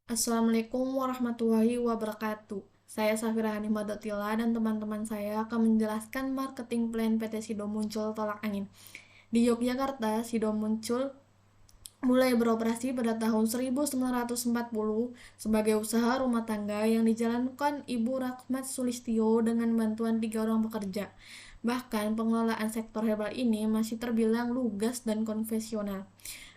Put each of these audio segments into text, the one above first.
Assalamualaikum warahmatullahi wabarakatuh. Saya Safira Hanimadotila dan teman-teman saya akan menjelaskan marketing plan PT Sido Muncul Tolak Angin. Di Yogyakarta, Sido Muncul mulai beroperasi pada tahun 1940 sebagai usaha rumah tangga yang dijalankan Ibu Rahmat Sulistyo dengan bantuan 3 orang pekerja. Bahkan pengelolaan sektor herbal ini masih terbilang lugas dan konvensional.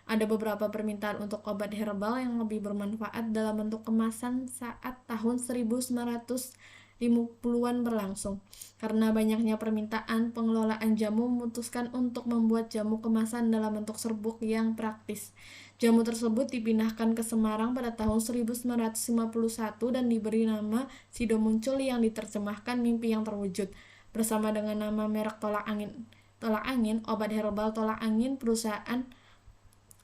Ada beberapa permintaan untuk obat herbal yang lebih bermanfaat dalam bentuk kemasan saat tahun 1950-an berlangsung. Karena banyaknya permintaan, pengelolaan jamu memutuskan untuk membuat jamu kemasan dalam bentuk serbuk yang praktis. Jamu tersebut dipindahkan ke Semarang pada tahun 1951 dan diberi nama Sido Muncul yang diterjemahkan mimpi yang terwujud. Bersama dengan nama merek Tolak Angin. Tolak Angin, obat herbal Tolak Angin, perusahaan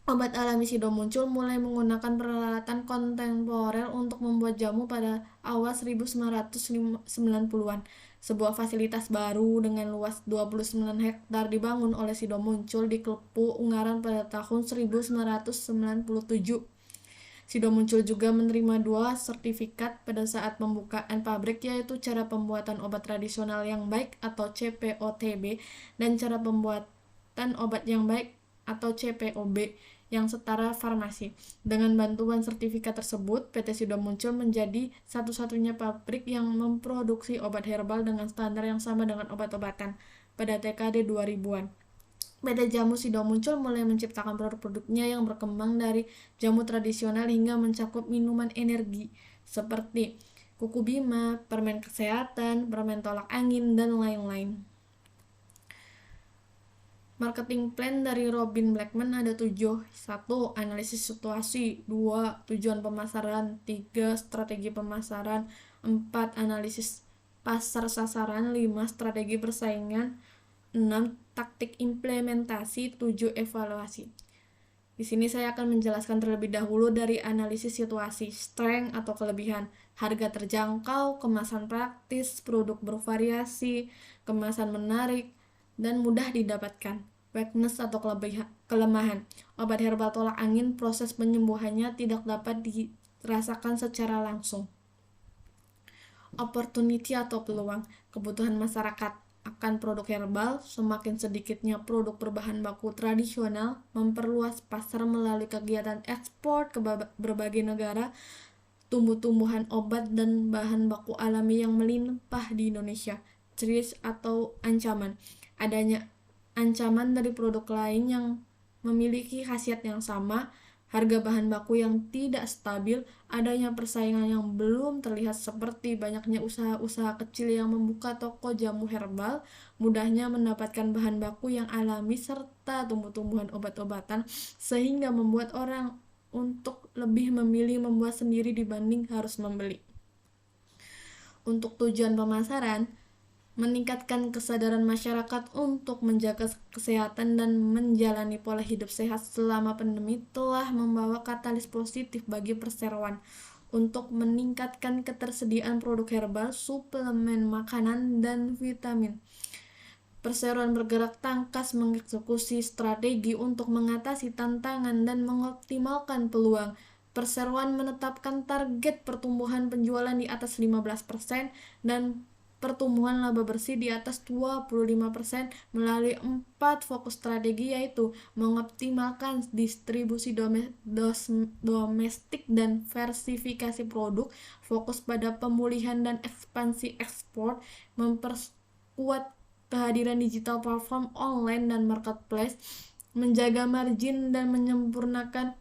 obat alami Sido Muncul mulai menggunakan peralatan kontemporer untuk membuat jamu pada awal 1990-an. Sebuah fasilitas baru dengan luas 29 hektar dibangun oleh Sido Muncul di Klepu, Ungaran pada tahun 1997. Sido Muncul juga menerima 2 sertifikat pada saat pembukaan pabrik, yaitu cara pembuatan obat tradisional yang baik atau CPOTB dan cara pembuatan obat yang baik atau CPOB yang setara farmasi. Dengan bantuan sertifikat tersebut, PT Sido Muncul menjadi satu-satunya pabrik yang memproduksi obat herbal dengan standar yang sama dengan obat-obatan pada dekade 2000-an. PT Jamu Sido Muncul mulai menciptakan produk-produknya yang berkembang dari jamu tradisional hingga mencakup minuman energi seperti kuku bima, permen kesehatan, permen tolak angin, dan lain-lain. Marketing plan dari Robin Blackman ada 7. 1. Analisis situasi. 2. Tujuan pemasaran. 3. Strategi pemasaran. 4. Analisis pasar sasaran. 5. Strategi persaingan. 6. Taktik implementasi. 7. Evaluasi. Di sini saya akan menjelaskan terlebih dahulu dari analisis situasi, strength atau kelebihan, harga terjangkau, kemasan praktis, produk bervariasi, kemasan menarik, dan mudah didapatkan. Weakness atau kelemahan. Obat herbal tolak angin, proses penyembuhannya tidak dapat dirasakan secara langsung. Opportunity atau peluang. Kebutuhan masyarakat akan produk herbal, semakin sedikitnya produk berbahan baku tradisional, memperluas pasar melalui kegiatan ekspor ke berbagai negara, tumbuh-tumbuhan obat dan bahan baku alami yang melimpah di Indonesia. Threat atau ancaman. Adanya ancaman dari produk lain yang memiliki khasiat yang sama, harga bahan baku yang tidak stabil, adanya persaingan yang belum terlihat seperti banyaknya usaha-usaha kecil yang membuka toko jamu herbal, mudahnya mendapatkan bahan baku yang alami serta tumbuh-tumbuhan obat-obatan sehingga membuat orang untuk lebih memilih membuat sendiri dibanding harus membeli. Untuk tujuan pemasaran, meningkatkan kesadaran masyarakat untuk menjaga kesehatan dan menjalani pola hidup sehat selama pandemi telah membawa katalis positif bagi perseroan untuk meningkatkan ketersediaan produk herbal, suplemen makanan, dan vitamin. Perseroan bergerak tangkas mengeksekusi strategi untuk mengatasi tantangan dan mengoptimalkan peluang. Perseroan menetapkan target pertumbuhan penjualan di atas 15% dan pertumbuhan laba bersih di atas 25% melalui 4 fokus strategi, yaitu mengoptimalkan distribusi domestik dan diversifikasi produk, fokus pada pemulihan dan ekspansi ekspor, memperkuat kehadiran digital platform online dan marketplace, menjaga margin dan menyempurnakan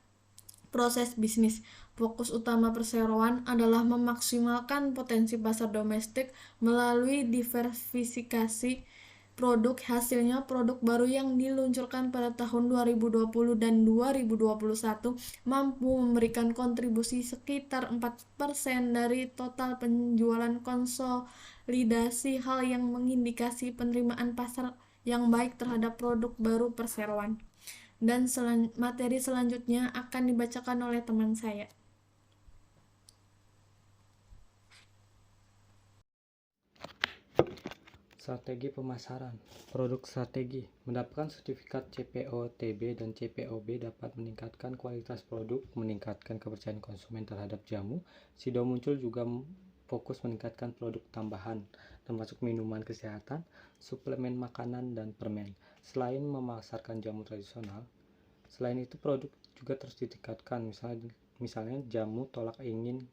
proses bisnis. Fokus utama perseroan adalah memaksimalkan potensi pasar domestik melalui diversifikasi produk. Hasilnya, produk baru yang diluncurkan pada tahun 2020 dan 2021 mampu memberikan kontribusi sekitar 4% dari total penjualan konsolidasi, hal yang mengindikasi penerimaan pasar yang baik terhadap produk baru perseroan. Dan materi selanjutnya akan dibacakan oleh teman saya. Strategi pemasaran. Produk strategi. Mendapatkan sertifikat CPO-TB dan CPOB dapat meningkatkan kualitas produk, meningkatkan kepercayaan konsumen terhadap jamu. Sido Muncul juga fokus meningkatkan produk tambahan, termasuk minuman kesehatan, suplemen makanan, dan permen. Selain memasarkan jamu tradisional, selain itu produk juga terus ditingkatkan, misalnya jamu tolak angin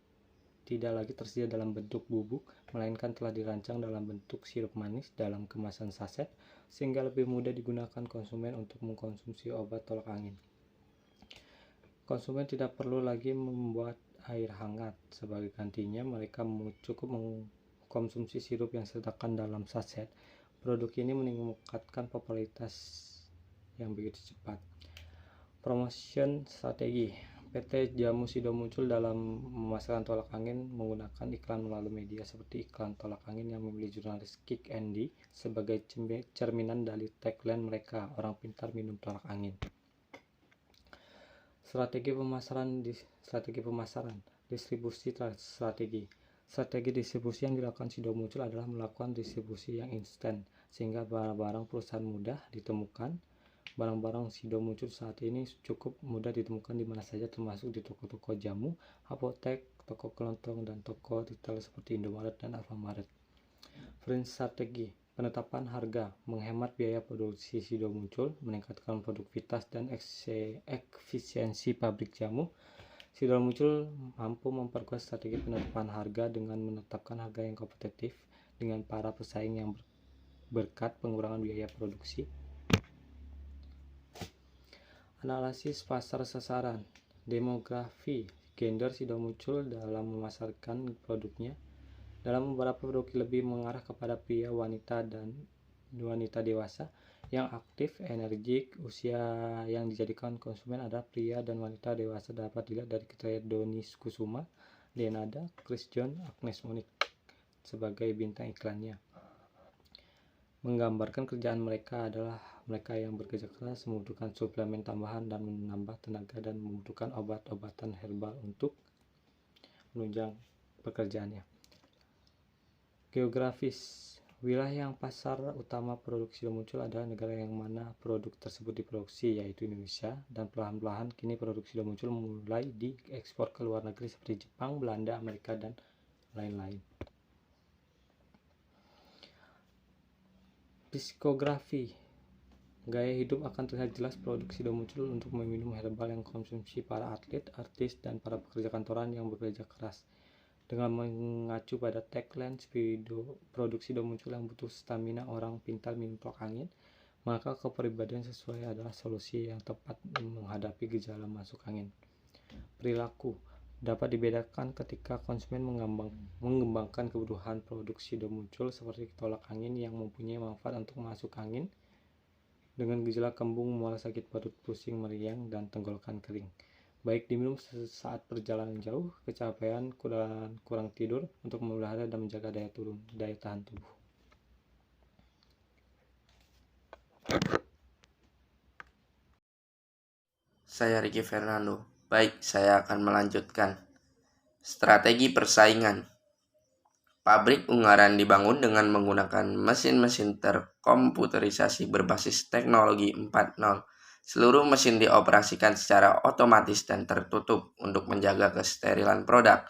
tidak lagi tersedia dalam bentuk bubuk, melainkan telah dirancang dalam bentuk sirup manis dalam kemasan saset, sehingga lebih mudah digunakan konsumen untuk mengkonsumsi obat tolak angin. Konsumen tidak perlu lagi membuat air hangat. Sebagai gantinya, mereka cukup mengkonsumsi sirup yang disediakan dalam saset. Produk ini meningkatkan popularitas yang begitu cepat. Promotion strategi. PT Jamu Sido Muncul dalam memasarkan tolak angin menggunakan iklan melalui media seperti iklan tolak angin yang memilih jurnalis Kick Andy sebagai cerminan dari tagline mereka, orang pintar minum tolak angin. Strategi pemasaran, distribusi strategi. Strategi distribusi yang dilakukan Sido Muncul adalah melakukan distribusi yang instan, sehingga barang-barang perusahaan mudah ditemukan. Barang-barang Sido Muncul saat ini cukup mudah ditemukan di mana saja, termasuk di toko-toko jamu, apotek, toko kelontong, dan toko retail seperti Indomaret dan Alfamaret. Print strategi. Penetapan harga, menghemat biaya produksi Sido Muncul, meningkatkan produktivitas dan efisiensi pabrik jamu. Sido Muncul mampu memperkuat strategi penetapan harga dengan menetapkan harga yang kompetitif dengan para pesaing yang berkat pengurangan biaya produksi. Analisis pasar sasaran, demografi, gender Sido Muncul dalam memasarkan produknya. Dalam beberapa produk lebih mengarah kepada pria, wanita, dan wanita dewasa yang aktif, energik. Usia yang dijadikan konsumen adalah pria dan wanita dewasa dapat dilihat dari kriteria Doni Kusuma, Denada, Chris John, Agnes Monik sebagai bintang iklannya. Menggambarkan kerjaan mereka adalah mereka yang bekerja keras, membutuhkan suplemen tambahan dan menambah tenaga, dan membutuhkan obat-obatan herbal untuk menunjang pekerjaannya. Geografis. Wilayah yang pasar utama produk Sido Muncul adalah negara yang mana produk tersebut diproduksi, yaitu Indonesia, dan perlahan-lahan kini produk Sido Muncul mulai diekspor ke luar negeri seperti Jepang, Belanda, Amerika, dan lain-lain. Psikografi. Gaya hidup akan terlihat jelas produk Sido Muncul untuk meminum herbal yang konsumsi para atlet, artis, dan para pekerja kantoran yang bekerja keras. Dengan mengacu pada tagline produk Sido Muncul yang butuh stamina, orang pintar minum tolak angin, maka kepribadian sesuai adalah solusi yang tepat menghadapi gejala masuk angin. Perilaku dapat dibedakan ketika konsumen mengembangkan kebutuhan produk Sido Muncul seperti tolak angin yang mempunyai manfaat untuk masuk angin dengan gejala kembung, mual, sakit perut, pusing, meriang, dan tenggorokan kering. Baik diminum saat perjalanan jauh, kecapean, kurang tidur untuk memelihara dan menjaga daya tahan tubuh. Saya Ricky Fernando. Baik, saya akan melanjutkan. Strategi persaingan. Pabrik Ungaran dibangun dengan menggunakan mesin-mesin terkomputerisasi berbasis teknologi 4.0. Seluruh mesin dioperasikan secara otomatis dan tertutup untuk menjaga kesterilan produk.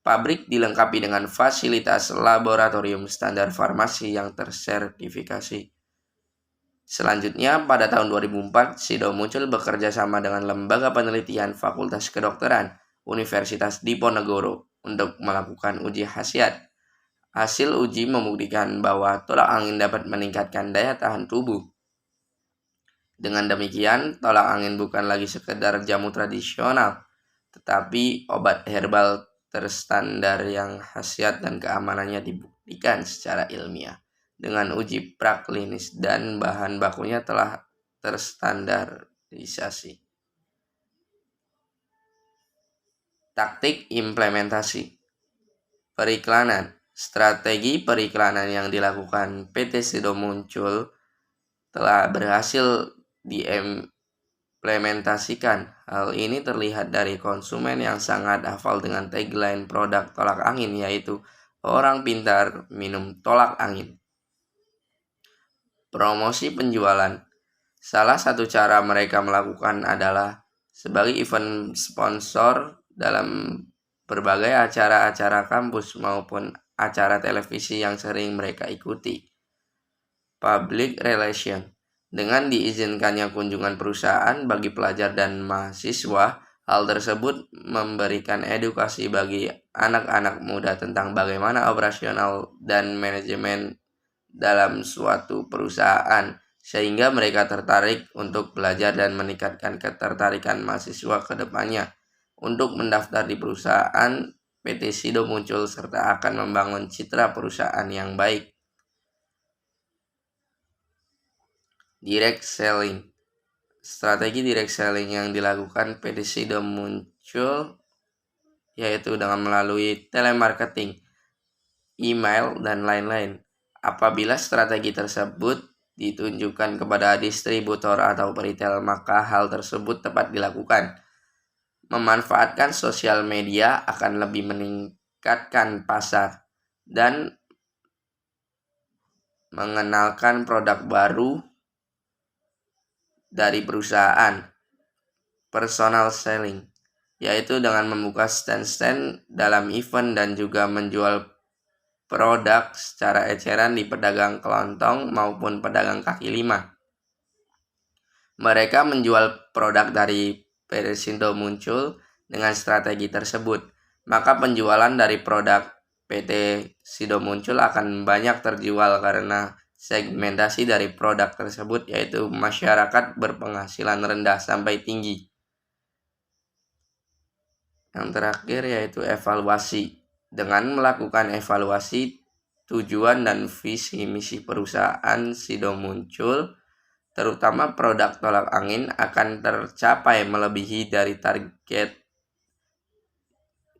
Pabrik dilengkapi dengan fasilitas laboratorium standar farmasi yang tersertifikasi. Selanjutnya, pada tahun 2004, Sido Muncul bekerja sama dengan Lembaga Penelitian Fakultas Kedokteran Universitas Diponegoro untuk melakukan uji khasiat. Hasil uji membuktikan bahwa tolak angin dapat meningkatkan daya tahan tubuh. Dengan demikian, tolak angin bukan lagi sekedar jamu tradisional, tetapi obat herbal terstandar yang khasiat dan keamanannya dibuktikan secara ilmiah. Dengan uji praklinis dan bahan bakunya telah terstandarisasi. Taktik implementasi. Periklanan. Strategi periklanan yang dilakukan PT Sido Muncul telah berhasil diimplementasikan. Hal ini terlihat dari konsumen yang sangat hafal dengan tagline produk tolak angin, yaitu orang pintar minum tolak angin. Promosi penjualan. Salah satu cara mereka melakukan adalah sebagai event sponsor dalam berbagai acara-acara kampus maupun acara televisi yang sering mereka ikuti. Public relation. Dengan diizinkannya kunjungan perusahaan bagi pelajar dan mahasiswa, hal tersebut memberikan edukasi bagi anak-anak muda tentang bagaimana operasional dan manajemen dalam suatu perusahaan, sehingga mereka tertarik untuk belajar dan meningkatkan ketertarikan mahasiswa ke depannya untuk mendaftar di perusahaan PT SIDO muncul serta akan membangun citra perusahaan yang baik. Direct selling. Strategi direct selling yang dilakukan PT SIDO muncul yaitu dengan melalui telemarketing, email, dan lain-lain. Apabila strategi tersebut ditunjukkan kepada distributor atau retail, maka hal tersebut tepat dilakukan. Memanfaatkan sosial media akan lebih meningkatkan pasar dan mengenalkan produk baru dari perusahaan. Personal selling, yaitu dengan membuka stand-stand dalam event dan juga menjual produk secara eceran di pedagang kelontong maupun pedagang kaki lima. Mereka menjual produk dari PT SIDO muncul dengan strategi tersebut, maka penjualan dari produk PT SIDO muncul akan banyak terjual karena segmentasi dari produk tersebut yaitu masyarakat berpenghasilan rendah sampai tinggi. Yang terakhir yaitu evaluasi. Dengan melakukan evaluasi, tujuan dan visi misi perusahaan SIDO muncul, terutama produk tolak angin, akan tercapai melebihi dari target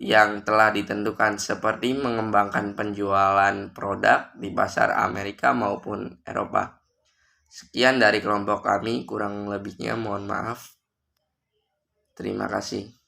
yang telah ditentukan, seperti mengembangkan penjualan produk di pasar Amerika maupun Eropa. Sekian dari kelompok kami, kurang lebihnya mohon maaf. Terima kasih.